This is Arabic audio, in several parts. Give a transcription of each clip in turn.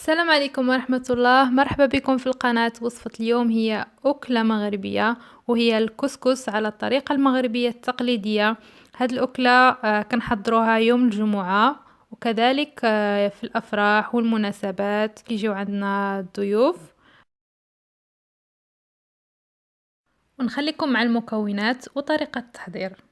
السلام عليكم ورحمة الله. مرحبا بكم في القناة. وصفة اليوم هي أكلة مغربية، وهي الكسكس على الطريقة المغربية التقليدية. هاد الأكلة كنحضروها يوم الجمعة، وكذلك في الأفراح والمناسبات كيجيو عندنا الضيوف. ونخليكم مع المكونات وطريقة التحضير.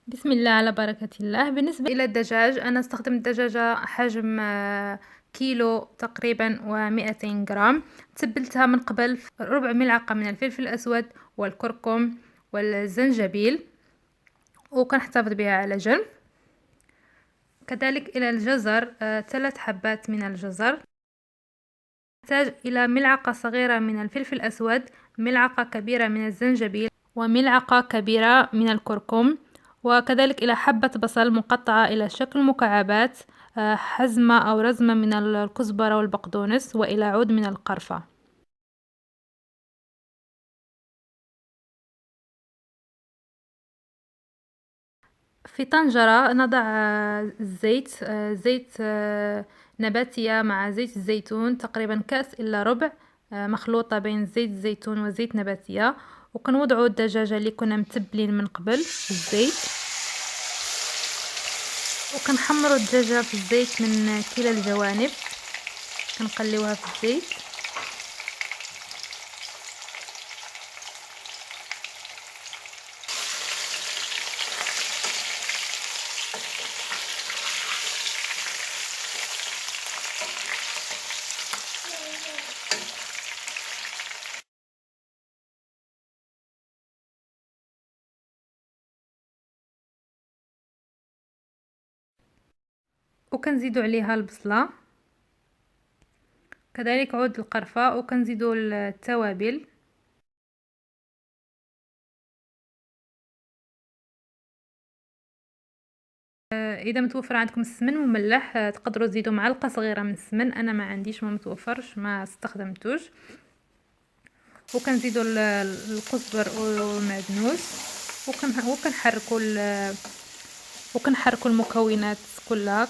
بسم الله على بركة الله. بالنسبة إلى الدجاج، أنا استخدمت دجاجة حجم كيلو تقريبا و200 جرام. تبلتها من قبل في ربع ملعقة من الفلفل الأسود والكركم والزنجبيل، وكنحتفظ بها على جنب. كذلك إلى الجزر، 3 حبات من الجزر. نحتاج إلى ملعقة صغيرة من الفلفل الأسود، ملعقة كبيرة من الزنجبيل، وملعقة كبيرة من الكركم، وكذلك إلى حبة بصل مقطعة إلى شكل مكعبات، حزمة أو رزمة من الكزبرة والبقدونس، وإلى عود من القرفة. في طنجرة نضع الزيت، زيت نباتية مع زيت الزيتون، تقريبا كأس إلا ربع، مخلوطة بين زيت الزيتون وزيت نباتية. وكنوضعوا الدجاجة اللي كنا متبلين من قبل في الزيت، وكنحمروا الدجاجة في الزيت من كلا الجوانب. كنقليوها في الزيت. وكنزيدوا عليها البصلة، كذلك عود القرفة، وكنزيدوا التوابل. اذا متوفر عندكم السمن مملح، تقدروا تزيدوا معلقه صغيره من السمن. انا ما عنديش، ما متوفرش، ما استخدمتوش. وكنزيدوا القزبر والمعدنوس، وكنحركوا وكنحركوا المكونات كلها.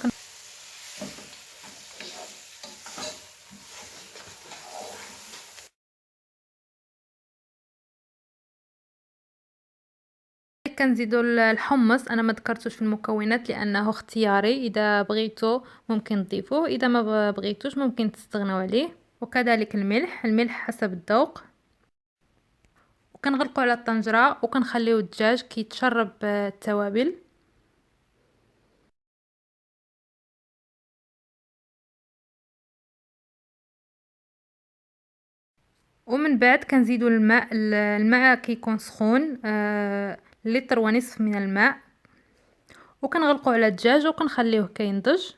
كنزيدوا الحمص. انا ما ذكرتوش في المكونات لانه اختياري، اذا بغيتو ممكن تضيفوه، اذا ما بغيتوش ممكن تستغنوا عليه. وكذلك الملح حسب الذوق. وكنغلقوا على الطنجرة وكنخليو الدجاج كيتشرب التوابل. ومن بعد كنزيدوا الماء كيكون سخون، لتر ونصف من الماء. وكنغلقوا على الدجاج وكنخليوه كينضج.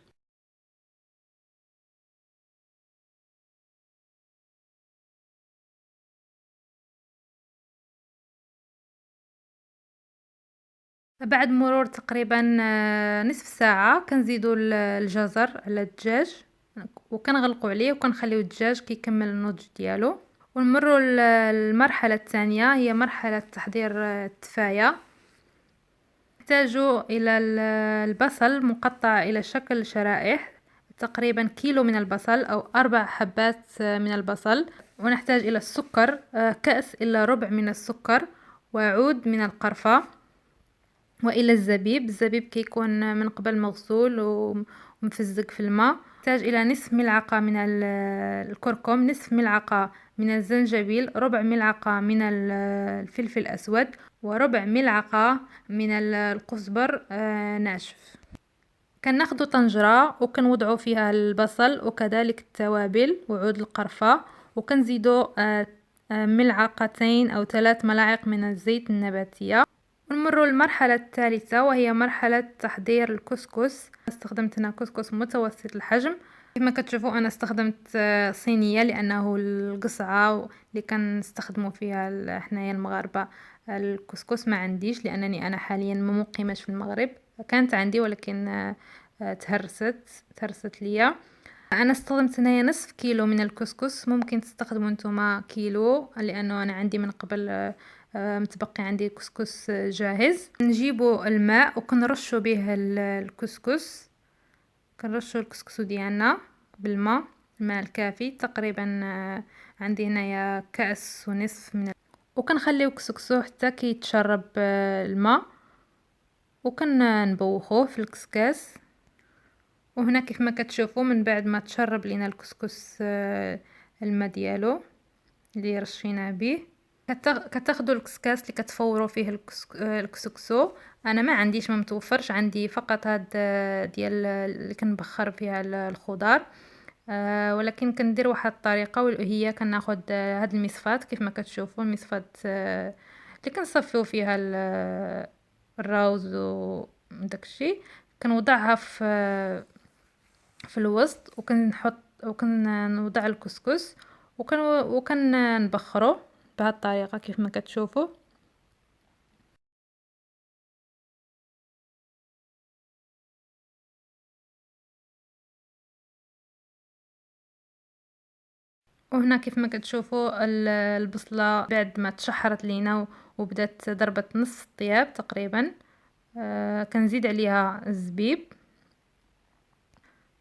بعد مرور تقريبا نصف ساعة كنزيدوا الجزر على الدجاج، وكنغلقوا عليه وكنخليو الدجاج كيكمل النضج ديالو. ونمروا المرحلة الثانية، هي مرحلة تحضير التفاية. نحتاج إلى البصل مقطع إلى شكل شرائح، تقريبا كيلو من البصل أو 4 حبات من البصل. ونحتاج إلى السكر، كأس إلا ربع من السكر، وعود من القرفة، وإلى الزبيب كيكون من قبل مغسول ومفزق في الماء. نحتاج إلى نصف ملعقة من الكركم، نصف ملعقة من الزنجبيل، ربع ملعقة من الفلفل الأسود، وربع ملعقة من القزبر ناشف. كناخدو طنجرة وكنوضعو فيها البصل وكذلك التوابل وعود القرفة، وكنزيدو ملعقتين أو 3 ملاعق من الزيت النباتية. ونمر للمرحلة الثالثة وهي مرحلة تحضير الكسكس. استخدمت هنا كسكس متوسط الحجم. كما كتشوفوا انا استخدمت صينيه لانه القصعه اللي كنستخدموا فيها حنايا المغاربه الكسكس ما عنديش، لانني انا حاليا ما مقيمش في المغرب. كانت عندي ولكن تهرست ليا. انا استخدمت هنايا نصف كيلو من الكسكس، ممكن تستخدموا نتوما كيلو لانه انا عندي من قبل متبقي عندي كسكس جاهز. نجيبوا الماء وكنرشوا به الكسكس، كنرشوا الكسكس ديالنا بالماء، الماء الكافي تقريبا. عندي هنايا كأس ونصف من وكنخليو كسكسو حتى كيتشرب الماء، وكنبوخوه في الكسكاس. وهنا كيف ما كتشوفوا من بعد ما تشرب لينا الكسكس الماء ديالو اللي رشيناه به، كتاخدوا الكسكاس اللي كتفوروا فيه الكسكسو. انا ما عنديش، ما متوفرش عندي، فقط هاد ديال اللي كنبخر فيها الخضار. ولكن كندير واحد الطريقه وهي كناخد هاد المصفات كيف ما كتشوفوا، المصفات اللي كنصفيو فيها الراوز وداكشي، كنوضعها في الوسط، وكنوضع الكسكس وكنبخرو بهذه الطريقه كيف ما كتشوفوا. وهنا كيف ما كتشوفوا البصله بعد ما تشحرت لينا وبدات ضربت نص الطياب تقريبا، كنزيد عليها الزبيب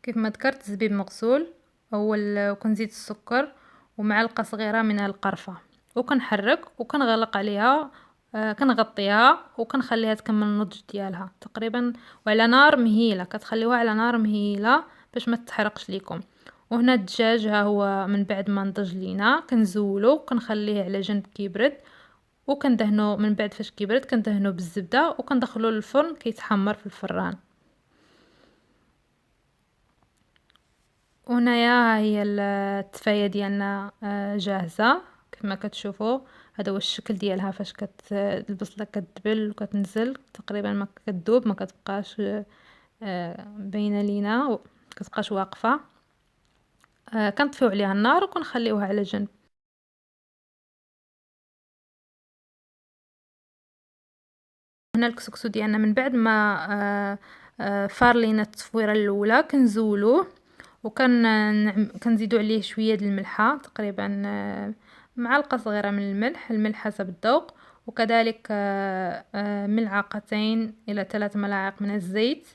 كيف ما ذكرت، زبيب مغسول وكنزيد السكر ومعلقه صغيره من القرفه، وكنحرك وكنغلق عليها. كنغطيها وكنخليها تكمل النضج ديالها تقريبا، وعلى نار مهيله، كتخليوها على نار مهيله باش ما تحرقش ليكم. وهنا الدجاج ها هو من بعد ما نضج لينا كنزولو وكنخليه على جنب كيبرد، وكندهنو من بعد فاش كيبرد كندهنو بالزبده وكندخلو للفرن كيتحمر في الفران. وهنايا ها هي التفايه ديالنا جاهزه كيف ما كتشوفوا. هذا هو الشكل ديالها فاش البصله كتدبل وكتنزل تقريبا ما كتذوب، ما كتبقاش باينه لينا، كتبقاش واقفه. كنطفيو عليها النار وكنخليوها على جنب. هنا الكسكسو ديالنا من بعد ما فار لينا التصفيره الاولى كنزولوه كنزيدو عليه شويه د الملحه تقريبا معلقه صغيره من الملح حسب الذوق، وكذلك ملعقتين الى 3 ملاعق من الزيت،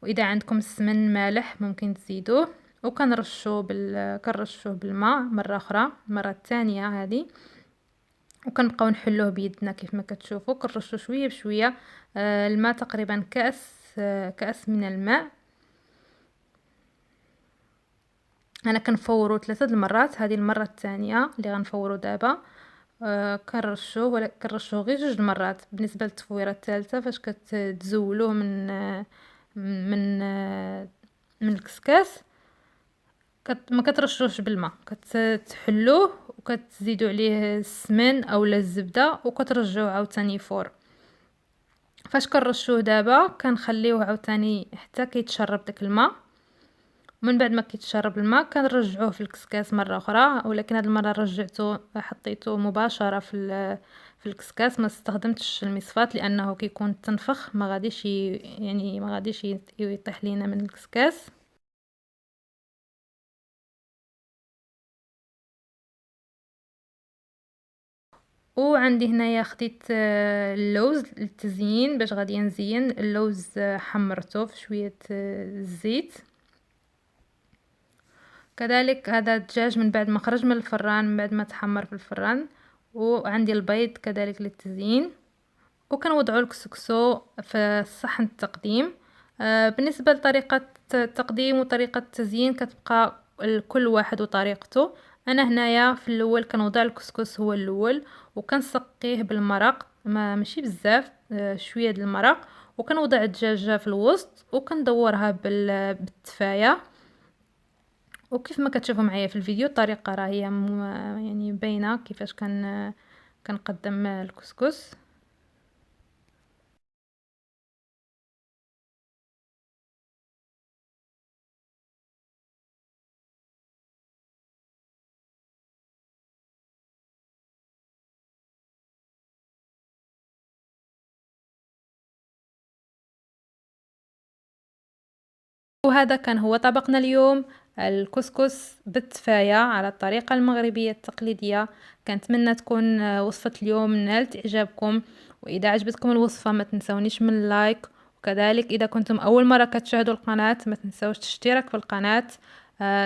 واذا عندكم السمن مالح ممكن تزيدوه. كنرشوه بالماء مره اخرى، المره الثانيه هذه، وكنبقاو نحلوه بيدنا كيف ما كتشوفوا. كنرشوا شويه بشويه الماء، تقريبا كأس من الماء. انا كنفورو 3 المرات، هذه المره الثانيه اللي غنفورو دابا. كنرشوه غير 2 المرات. بالنسبه للتفويره الثالثه فاش كتزولوه من من الكسكاس ما كترشوش بالماء، كتحلوه وكتزيدوا عليه السمن اولا الزبده وكترجعوه عاوتاني يفور. فاش كنرشوه دابا كنخليوه عاوتاني حتى كيتشرب داك الماء، ومن بعد ما كيتشرب الماء كنرجعوه في الكسكاس مره اخرى. ولكن هذه المره رجعته حطيته مباشره في الكسكاس، ما استخدمتش المصفات لانه كيكون تنفخ، ما غاديش يعني ما غاديش يطيح لينا من الكسكاس. وعندي هنايا خديت اللوز للتزيين باش غادي نزين اللوز. حمرته في شويه الزيت. كذلك هذا الدجاج من بعد ما خرج من الفران، من بعد ما تحمر في الفران. وعندي البيض كذلك للتزيين. وكنوضعوا الكسكسو في صحن التقديم. بالنسبه لطريقه التقديم وطريقه التزيين كتبقى كل واحد وطريقته. انا هنايا في الاول كنوضع الكسكس هو الاول وكنسقيه بالمرق، ماشي بزاف، شويه د المرق، وكنوضع الدجاجه في الوسط وكندورها بالتفايه، وكيف ما كتشوفوا معايا في الفيديو الطريقة راه هي يعني باينة كيفاش كنقدم الكسكس. وهذا كان هو طبقنا اليوم، الكسكس بالتفاية على الطريقة المغربية التقليدية. كنتمنى تكون وصفة اليوم نالت إعجابكم، وإذا عجبتكم الوصفة ما تنسونيش من اللايك، وكذلك إذا كنتم أول مرة كتشاهدوا القناة ما تنسوش تشترك في القناة،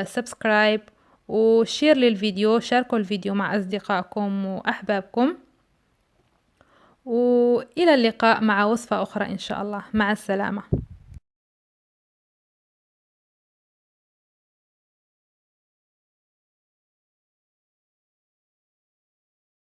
سبسكرايب وشير للفيديو، شاركوا الفيديو مع أصدقائكم وأحبابكم، وإلى اللقاء مع وصفة أخرى إن شاء الله. مع السلامة.